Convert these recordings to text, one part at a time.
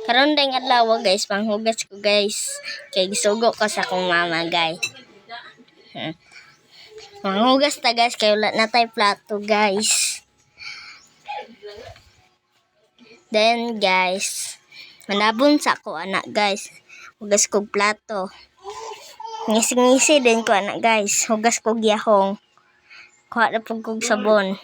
Karon ding adlaw guys, panghugas ko guys. Kay gisugo ko sa akong mama guys. Panghugas ta guys kay wala na tay plato guys. Then guys, manabon sa ko anak guys. Hugas kog plato. Ngisi-ngisi din ko anak guys. Hugas kog yahong. Kuha na pug kog sabon.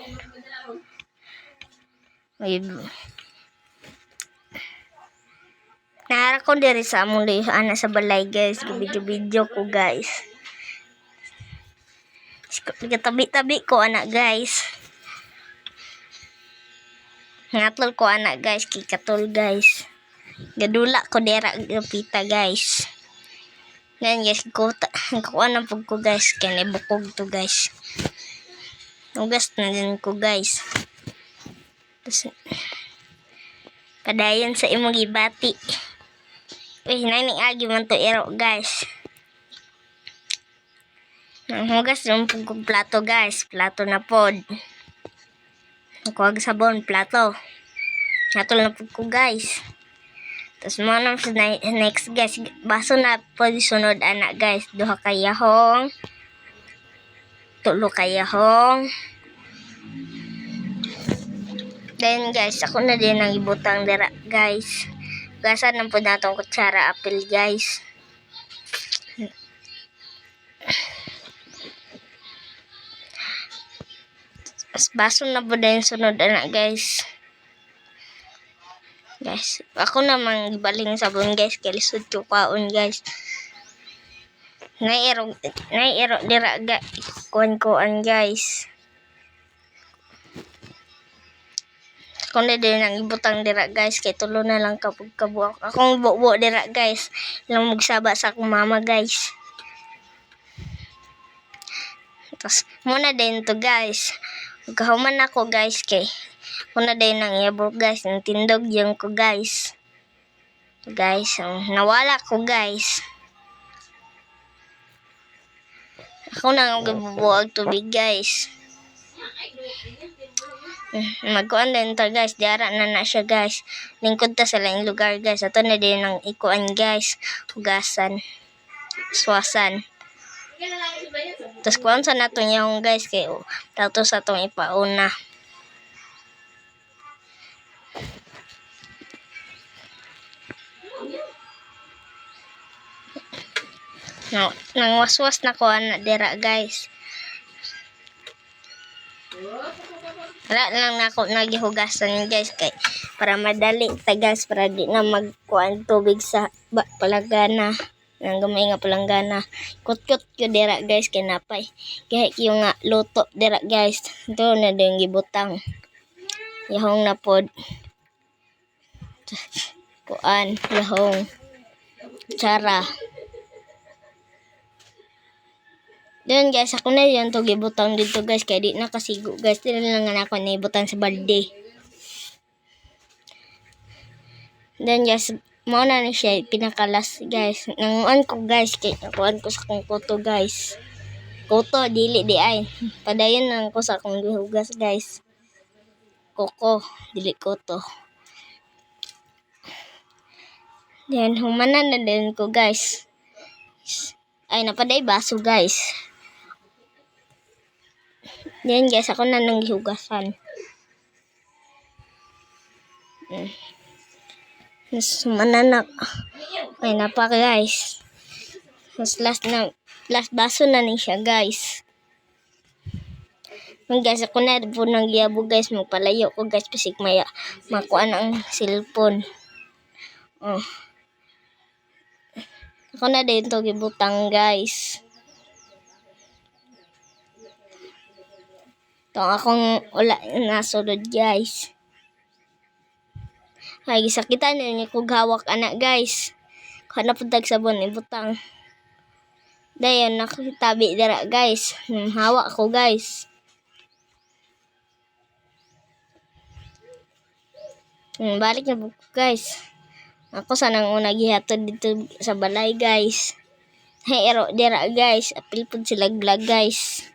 Nara ko diri sa among anak sa balay guys. Video ko guys. Tabi-tabi ko anak guys. Ngatol ko anak guys. Kikatol guys. Gadula ko dira gapita guys. Then guys, kuha na po ko guys. Kaya nabukog to guys. Hugas na din ko guys. Tapos, padayon sa imong gibati. Uy, naning agi man to iro guys. Hugas yung po plato guys. Plato na pod. Kuha sabon, plato. Natol na po ko guys. Tapos mo na next guys. Baso na po sunod anak guys. Duha kayahong. Tulo kayahong. Then guys, ako na din ang ibutang dira guys. Gasan na po natong kutsara apple guys. Baso na po din sunod anak guys. Guys, ako namang ibaling sabon guys. Kaya lisod ko kaon guys. Nairo dira guys. Kuan guys. Ako na din ang ibutang dira guys. Kaya tulo na lang kapag kabuak. Akong buo dira guys. Lang magsaba sa akong mama guys. Tapos muna din to guys. Magkahuman ako guys kay muna din ang iabo guys. Ang tindog yung ko guys. Guys, nawala ko guys. Ako na ang bubuag tubig guys. Magkuhan din to guys. Diara na siya guys. Lingkod ta sa laing lugar guys. Ato na din ang ikuan guys. Hugasan. Swasan. Tapos kuhan sa nato niyahong guys. Kaya tato sa itong ipauna. Nang waswas na ko na dira guys. Wala lang na ako nagihugasan guys kay para madali ta guys para di na magkuan tubig sa palangana. Nang gamay nga palanggana. Kut-kut ko dira guys kay napay. Kaya yung nga luto dira guys. Ito na din gibutang. Yahong na pod. Kuan yahong. Tsara. Then guys, ako na yan to gibutang dito guys. Kaya di na kasigo guys. Dito lang nga ako na ibutang sa balde. Then guys, mo na siya pinakalas guys. Nanguan ko guys. Kaya nakuan ko sa kong kuto guys. Kuto, dili di ay. Padayon lang ko sa kong gihugas guys. Koko, dili kuto. Then humanan na din ko guys. Ay, napaday baso guys. Then guys, ako na nang gihugasan. Mananak. Ay, napa guys. Mas last baso na ni siya guys. Guys, ako na po nang giyabo guys. Magpalayo ko guys. Pasig maya makuha ang cellphone. Ako na din to gibutang guys. Ito akong wala nasulod guys. Ay, gisakitan na niya kong hawak anak guys. Kung napundag sabon, ibutang. Dayon, nakitabi dira guys. Hawak ko guys. Balik na po guys. Ako sanang una gihatod dito sa balay guys. Hey, ero dira guys. Apil po sila vlog guys.